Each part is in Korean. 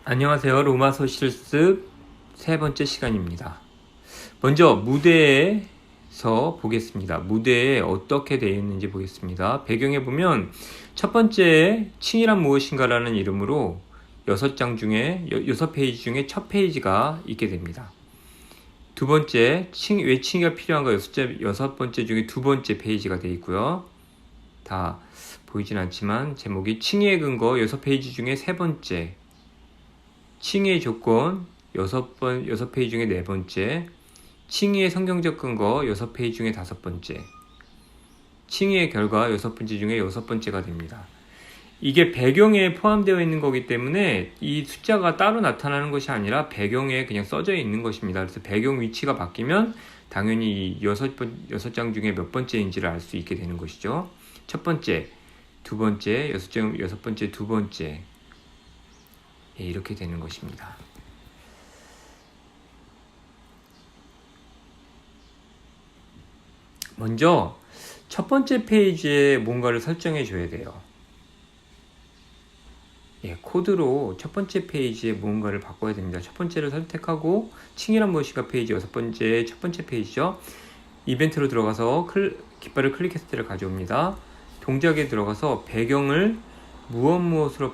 안녕하세요. 로마서 실습 세 번째 시간입니다. 먼저 무대에서 보겠습니다. 무대에 어떻게 되어 있는지 보겠습니다. 배경에 보면 첫 번째 칭이란 무엇인가라는 이름으로 6장 중에 6페이지 중에 첫 페이지가 있게 됩니다. 두 번째 왜 칭이가 필요한가 6번째 중에 두 번째 페이지가 되어 있고요. 다 보이진 않지만 제목이 칭의의 근거 6페이지 중에 세 번째, 칭의의 조건 6페이지 중에 네 번째, 칭의의 성경적 근거 6페이지 중에 다섯 번째, 칭의의 결과 6번째 중에 6번째가 됩니다. 이게 배경에 포함되어 있는 거기 때문에 이 숫자가 따로 나타나는 것이 아니라 배경에 그냥 써져 있는 것입니다. 그래서 배경 위치가 바뀌면 당연히 이 6장 중에 몇 번째인지를 알 수 있게 되는 것이죠. 첫 번째, 두 번째, 6번째, 두 번째, 이렇게 되는 것입니다. 먼저 첫 번째 페이지에 뭔가를 설정해 줘야 돼요. 코드로 첫 번째 페이지에 뭔가를 바꿔야 됩니다. 첫 번째를 선택하고 칭이란 무엇인가 페이지 첫 번째 페이지죠. 이벤트로 들어가서 깃발을 클릭했을 때를 가져옵니다. 동작에 들어가서 배경을 무엇으로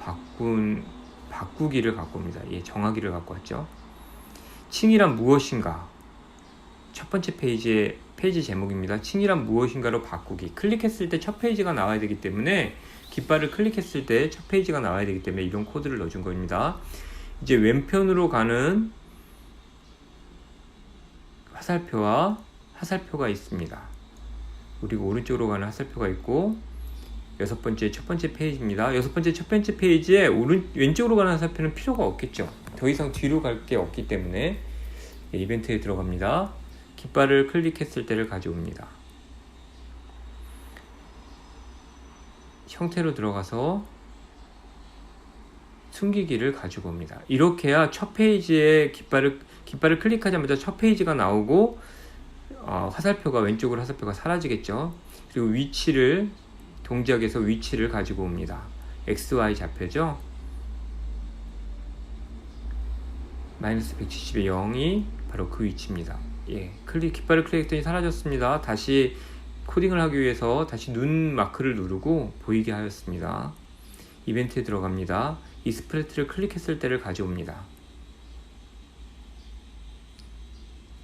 바꾸기를 갖고 옵니다. 정하기를 갖고 왔죠. 칭이란 무엇인가 첫 번째 페이지의 페이지 제목입니다. 칭이란 무엇인가로 바꾸기. 클릭했을 때 첫 페이지가 나와야 되기 때문에 깃발을 클릭했을 때 첫 페이지가 나와야 되기 때문에 이런 코드를 넣어준 겁니다. 이제 왼편으로 가는 화살표와 하살표가 있습니다. 그리고 오른쪽으로 가는 하살표가 있고 첫 번째 페이지입니다. 첫 번째 페이지에 왼쪽으로 가는 화살표는 필요가 없겠죠. 더 이상 뒤로 갈 게 없기 때문에 이벤트에 들어갑니다. 깃발을 클릭했을 때를 가져옵니다. 형태로 들어가서 숨기기를 가지고 옵니다. 이렇게 해야 첫 페이지에 깃발을 클릭하자마자 첫 페이지가 나오고 화살표가 왼쪽으로 화살표가 사라지겠죠. 그리고 동작에서 위치를 가지고 옵니다. XY 좌표죠. 마이너스 170의 0이 바로 그 위치입니다. 깃발을 클릭했더니 사라졌습니다. 다시 코딩을 하기 위해서 다시 눈 마크를 누르고 보이게 하였습니다. 이벤트에 들어갑니다. 이 스프레트를 클릭했을 때를 가져옵니다.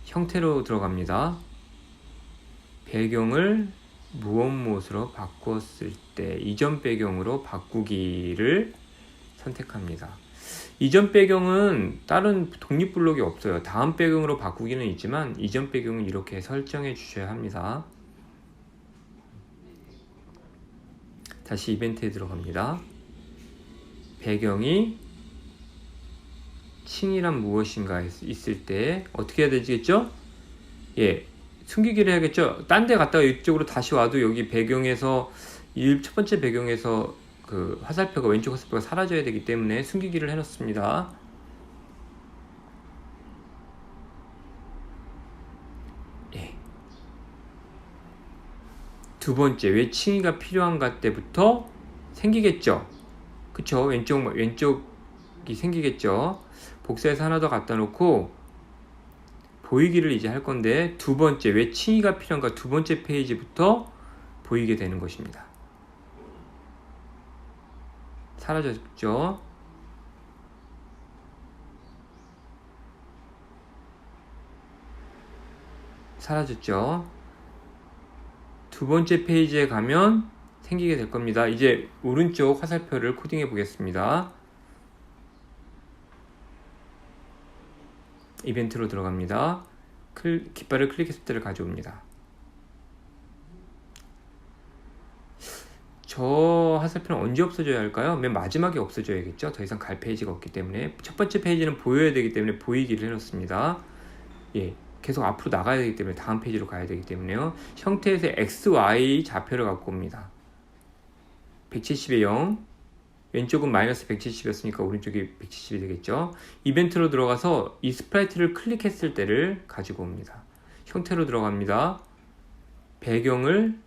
형태로 들어갑니다. 배경을 무엇으로 바꿨을 때 이전 배경으로 바꾸기를 선택합니다. 이전 배경은 다른 독립블록이 없어요. 다음 배경으로 바꾸기는 있지만 이전 배경은 이렇게 설정해 주셔야 합니다. 다시 이벤트에 들어갑니다. 배경이 칭이란 무엇인가 있을 때 어떻게 해야 되겠죠? 숨기기를 해야겠죠. 딴 데 갔다가 이쪽으로 다시 와도 여기 배경에서 첫 번째 배경에서 그 왼쪽 화살표가 사라져야 되기 때문에 숨기기를 해놓습니다. 두 번째, 왜 칭의가 필요한가 때부터 생기겠죠. 그쵸? 왼쪽이 생기겠죠. 복사해서 하나 더 갖다 놓고 보이기를 이제 할 건데 두 번째, 왜 칭의가 필요한가 두 번째 페이지부터 보이게 되는 것입니다. 사라졌죠? 사라졌죠? 두 번째 페이지에 가면 생기게 될 겁니다. 이제 오른쪽 화살표를 코딩해 보겠습니다. 이벤트로 들어갑니다. 깃발을 클릭했을 때를 가져옵니다. 저 화살표는 언제 없어져야 할까요? 맨 마지막에 없어져야겠죠. 더 이상 갈 페이지가 없기 때문에 첫 번째 페이지는 보여야 되기 때문에 보이기를 해놓습니다. 계속 앞으로 나가야 되기 때문에 다음 페이지로 가야 되기 때문에요. 형태에서 XY 좌표를 갖고 옵니다. 170의 0, 왼쪽은 마이너스 170이었으니까 오른쪽이 170이 되겠죠. 이벤트로 들어가서 이 스프라이트를 클릭했을 때를 가지고 옵니다. 형태로 들어갑니다. 배경을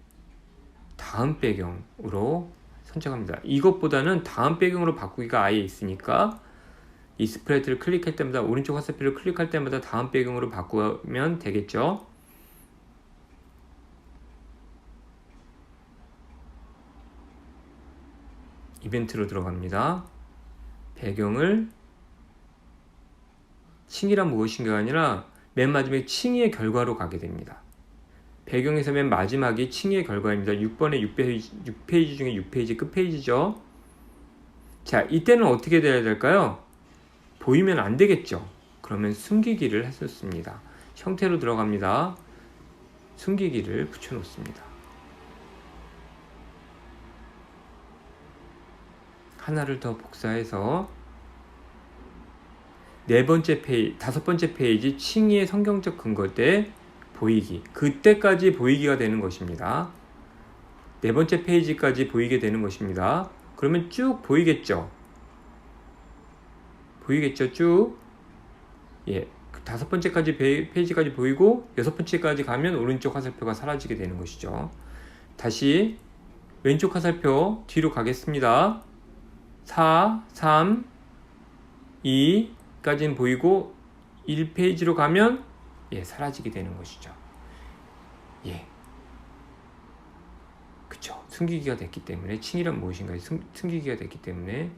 다음 배경으로 선택합니다. 이것보다는 다음 배경으로 바꾸기가 아예 있으니까 이 스프레이트를 클릭할 때마다 오른쪽 화살표를 클릭할 때마다 다음 배경으로 바꾸면 되겠죠. 이벤트로 들어갑니다. 배경을 칭이란 무엇인가가 아니라 맨 마지막에 칭의의 결과로 가게 됩니다. 배경에서 맨 마지막이 칭의의 결과입니다. 6번의 6페이지 중에 6페이지 끝페이지죠. 자, 이때는 어떻게 돼야 될까요? 보이면 안 되겠죠. 그러면 숨기기를 했었습니다. 형태로 들어갑니다. 숨기기를 붙여놓습니다. 하나를 더 복사해서 다섯 번째 페이지 칭의의 성경적 근거 때 보이기. 그때까지 보이기가 되는 것입니다. 네 번째 페이지까지 보이게 되는 것입니다. 그러면 쭉 보이겠죠? 보이겠죠? 쭉. 예. 다섯 번째까지 페이지까지 보이고 여섯 번째까지 가면 오른쪽 화살표가 사라지게 되는 것이죠. 다시 왼쪽 화살표 뒤로 가겠습니다. 4, 3, 2까지는 보이고 1페이지로 가면 사라지게 되는 것이죠. 그쵸. 숨기기가 됐기 때문에 칭이란 무엇인가에 숨기기가 됐기 때문에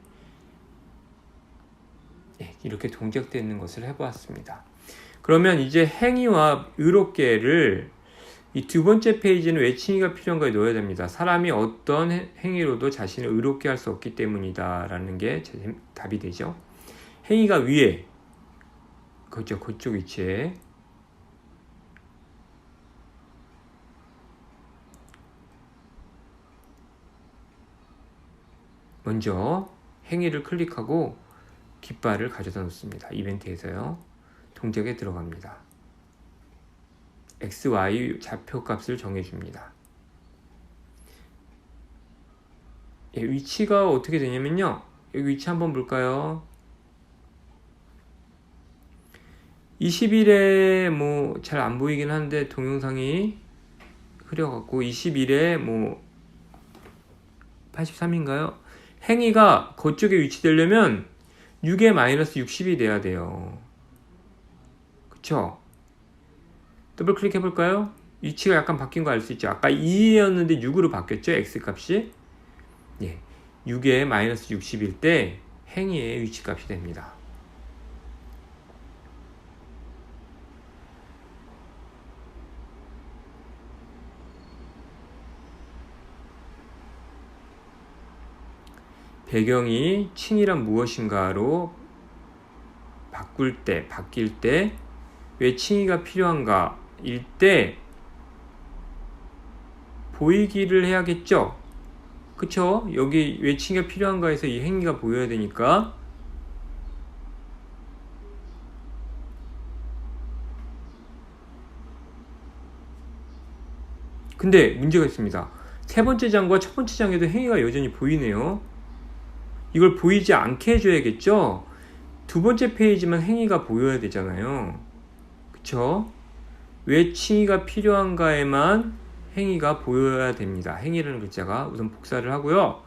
이렇게 동작되는 것을 해보았습니다. 그러면 이제 행위와 의롭게를 이 두 번째 페이지는 왜 칭의가 필요한가에 넣어야 됩니다. 사람이 어떤 행위로도 자신을 의롭게 할 수 없기 때문이다 라는 게 답이 되죠. 행위가 위에 그렇죠. 그쪽 위치에 먼저 행위를 클릭하고 깃발을 가져다 놓습니다. 이벤트에서요. 동작에 들어갑니다. X, Y 좌표값을 정해줍니다. 위치가 어떻게 되냐면요. 여기 위치 한번 볼까요? 20일에 뭐 잘 안 보이긴 한데 동영상이 흐려갖고 20일에 뭐 83인가요? 행위가 그쪽에 위치되려면 6에 마이너스 60이 돼야 돼요. 그쵸? 더블 클릭해 볼까요? 위치가 약간 바뀐 거 알 수 있죠? 아까 2였는데 6으로 바뀌었죠? X값이. 6에 마이너스 60일 때 행위의 위치값이 됩니다. 배경이 칭이란 무엇인가로 바뀔 때 왜 칭의가 필요한가 일 때 보이기를 해야겠죠. 그쵸? 여기 왜 칭의가 필요한가 해서 이 행위가 보여야 되니까 근데 문제가 있습니다. 세 번째 장과 첫 번째 장에도 행위가 여전히 보이네요. 이걸 보이지 않게 해줘야겠죠? 두 번째 페이지만 행위가 보여야 되잖아요. 그쵸? 왜 칭의가 필요한가에만 행위가 보여야 됩니다. 행위라는 글자가 우선 복사를 하고요.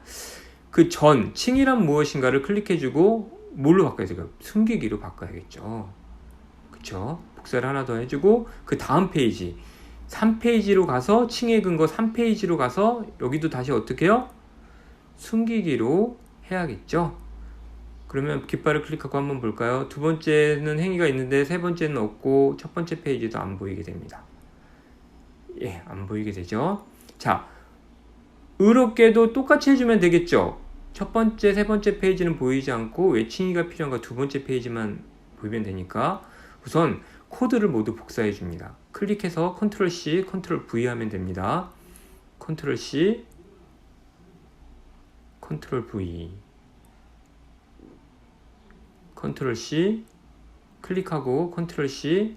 그 전, 칭의란 무엇인가를 클릭해주고 뭘로 바꿔야 될까요? 숨기기로 바꿔야겠죠. 그쵸? 복사를 하나 더 해주고 그 다음 페이지 3페이지로 가서 칭의 근거 3페이지로 가서 여기도 다시 어떻게 해요? 숨기기로 해야겠죠. 그러면 깃발을 클릭하고 한번 볼까요? 두 번째는 행위가 있는데 세 번째는 없고 첫 번째 페이지도 안 보이게 됩니다. 안 보이게 되죠. 자, 의롭게도 똑같이 해주면 되겠죠. 첫 번째, 세 번째 페이지는 보이지 않고 왜 칭의가 필요한가 두 번째 페이지만 보이면 되니까 우선 코드를 모두 복사해 줍니다. 클릭해서 컨트롤 C, 컨트롤 V 하면 됩니다. 컨트롤 C, 컨트롤 V, 컨트롤 C, 클릭하고 컨트롤 C,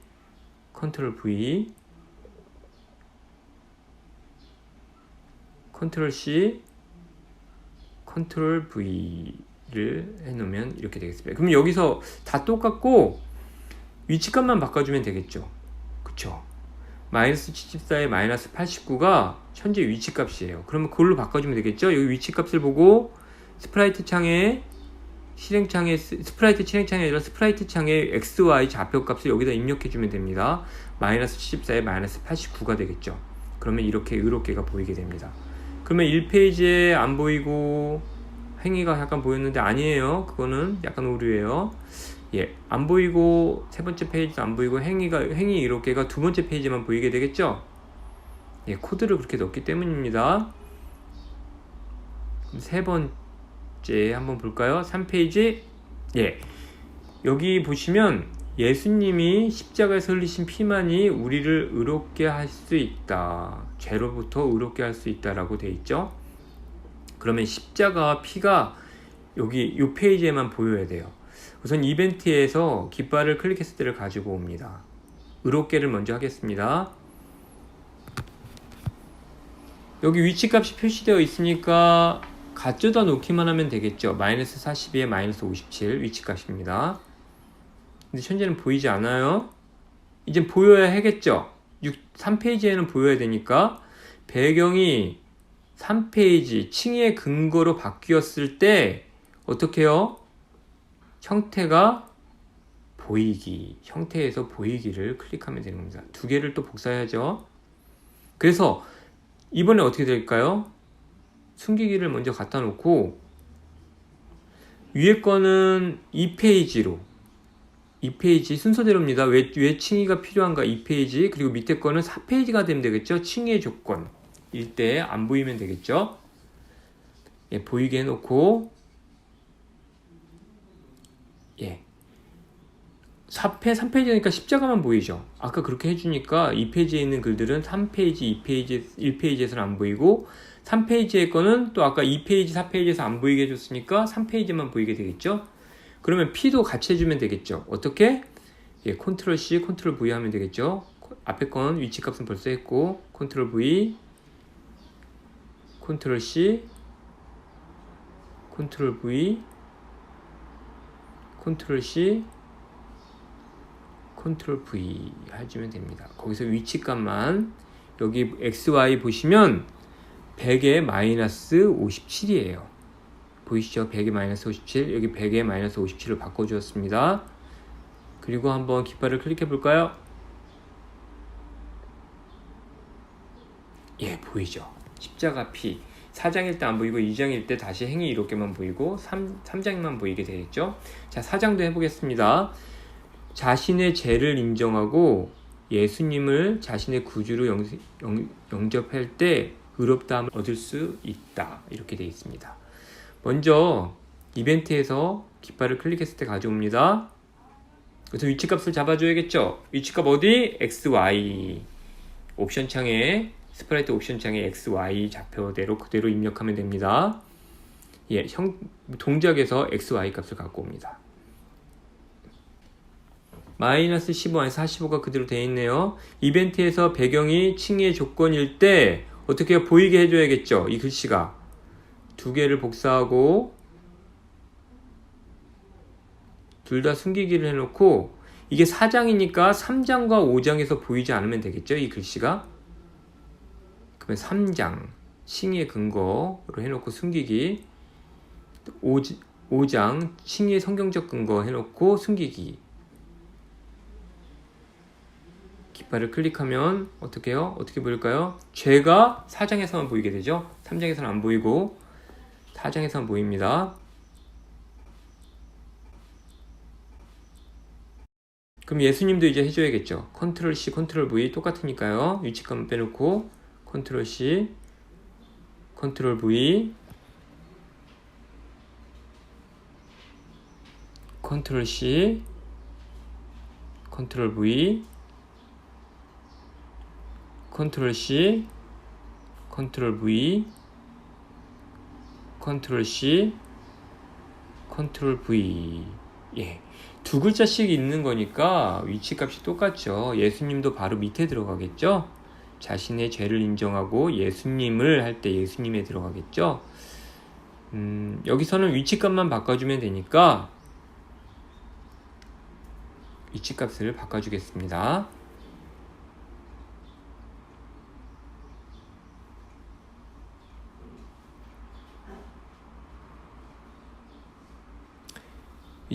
컨트롤 V, 컨트롤 C, 컨트롤 V를 해놓으면 이렇게 되겠습니다. 그럼 여기서 다 똑같고 위치값만 바꿔주면 되겠죠. 그쵸? 마이너스 74에 마이너스 89가 현재 위치값이에요. 그러면 그걸로 바꿔주면 되겠죠. 여기 위치값을 보고 스프라이트 창에 실행창에 스프라이트 실행창이 아니라 스프라이트 창에 XY 좌표값을 여기다 입력해 주면 됩니다. 마이너스 74에 마이너스 89가 되겠죠. 그러면 이렇게 의롭게가 보이게 됩니다. 그러면 1페이지에 안 보이고 행위가 약간 보였는데 아니에요. 그거는 약간 오류예요. 예, 안 보이고 세 번째 페이지도 안 보이고 행위 이렇게가 두 번째 페이지만 보이게 되겠죠. 예, 코드를 그렇게 넣었기 때문입니다. 세 번째 한번 볼까요? 3페이지. 예, 여기 보시면 예수님이 십자가에서 흘리신 피만이 우리를 의롭게 할 수 있다. 죄로부터 의롭게 할 수 있다라고 되어 있죠. 그러면 십자가와 피가 여기 이 페이지에만 보여야 돼요. 우선 이벤트에서 깃발을 클릭했을 때를 가지고 옵니다. 의롭게를 먼저 하겠습니다. 여기 위치값이 표시되어 있으니까 가져다 놓기만 하면 되겠죠. 마이너스 42에 마이너스 57 위치값입니다. 근데 현재는 보이지 않아요. 이제 보여야 하겠죠. 3페이지에는 보여야 되니까 배경이 3페이지 칭의 근거로 바뀌었을 때 어떻게 해요? 형태가 보이기, 형태에서 보이기를 클릭하면 되는 겁니다. 두 개를 또 복사해야죠. 그래서 이번에 어떻게 될까요? 숨기기를 먼저 갖다 놓고 위에 거는 2페이지로 2페이지 순서대로입니다. 왜 칭의가 필요한가 2페이지, 그리고 밑에 거는 4페이지가 되면 되겠죠. 칭의의 조건 일 때 안 보이면 되겠죠. 예, 보이게 해놓고 예, 3페이지니까 십자가만 보이죠. 아까 그렇게 해주니까 2페이지에 있는 글들은 3페이지, 2페이지, 1페이지에서는 안 보이고 3페이지의 거는 또 아까 2페이지, 4페이지에서 안 보이게 해줬으니까 3페이지만 보이게 되겠죠. 그러면 P도 같이 해주면 되겠죠. 어떻게? 예, 컨트롤 C, 컨트롤 V 하면 되겠죠. 앞에 건 위치값은 벌써 했고 컨트롤 V, 컨트롤 C, 컨트롤 V, 컨트롤 C, 컨트롤 V 해주면 됩니다. 거기서 위치값만 여기 XY 보시면 100에 마이너스 57이에요. 보이시죠? 100에 마이너스 57, 여기 100에 마이너스 57을 바꿔주었습니다. 그리고 한번 깃발을 클릭해 볼까요? 예, 보이죠? 십자가 P. 4장일 때 안 보이고 2장일 때 다시 행위 이렇게만 보이고 3장만 보이게 되겠죠? 자, 4장도 해보겠습니다. 자신의 죄를 인정하고 예수님을 자신의 구주로 영접할 때 의롭다함을 얻을 수 있다. 이렇게 되어 있습니다. 먼저 이벤트에서 깃발을 클릭했을 때 가져옵니다. 그래서 위치값을 잡아줘야겠죠. 위치값 어디? XY. 옵션 창에 스프라이트 옵션 창에 XY 좌표대로 그대로 입력하면 됩니다. 예, 동작에서 XY 값을 갖고 옵니다. 마이너스 15, 45가 그대로 되어 있네요. 이벤트에서 배경이 칭의의 조건일 때 어떻게 보이게 해줘야겠죠. 이 글씨가 두 개를 복사하고 둘 다 숨기기를 해놓고 이게 4장이니까 3장과 5장에서 보이지 않으면 되겠죠. 이 글씨가. 그러면 3장 칭의의 근거로 해놓고 숨기기, 5장 칭의의 성경적 근거 해놓고 숨기기. 깃발을 클릭하면 어떻게 해요? 어떻게 보일까요? 죄가 4장에서만 보이게 되죠. 3장에서는 안 보이고 4장에서만 보입니다. 그럼 예수님도 이제 해줘야겠죠. 컨트롤 C, 컨트롤 V 똑같으니까요. 위치값 빼놓고 컨트롤 C, 컨트롤 V, 컨트롤 C, 컨트롤 V, 컨트롤 C, 컨트롤 V, 컨트롤 C, 컨트롤 V. 예, 두 글자씩 있는 거니까 위치값이 똑같죠. 예수님도 바로 밑에 들어가겠죠. 자신의 죄를 인정하고 예수님을 할 때 예수님에 들어가겠죠. 여기서는 위치값만 바꿔주면 되니까 위치값을 바꿔주겠습니다.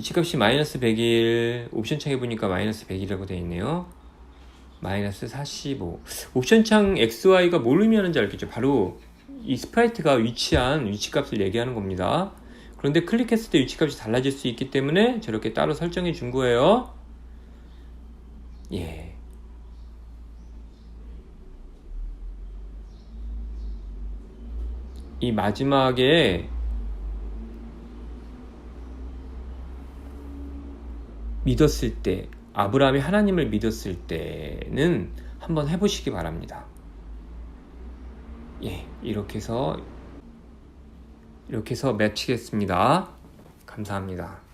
위치값이 마이너스 100일, 옵션 창에 보니까 마이너스 100이라고 되어 있네요. 마이너스 45. 옵션 창 XY가 뭘 의미하는지 알겠죠? 바로 이 스프라이트가 위치한 위치값을 얘기하는 겁니다. 그런데 클릭했을 때 위치값이 달라질 수 있기 때문에 저렇게 따로 설정해 준 거예요. 예. 이 마지막에 믿었을 때, 아브라함이 하나님을 믿었을 때는 한번 해보시기 바랍니다. 예, 이렇게 해서 마치겠습니다. 감사합니다.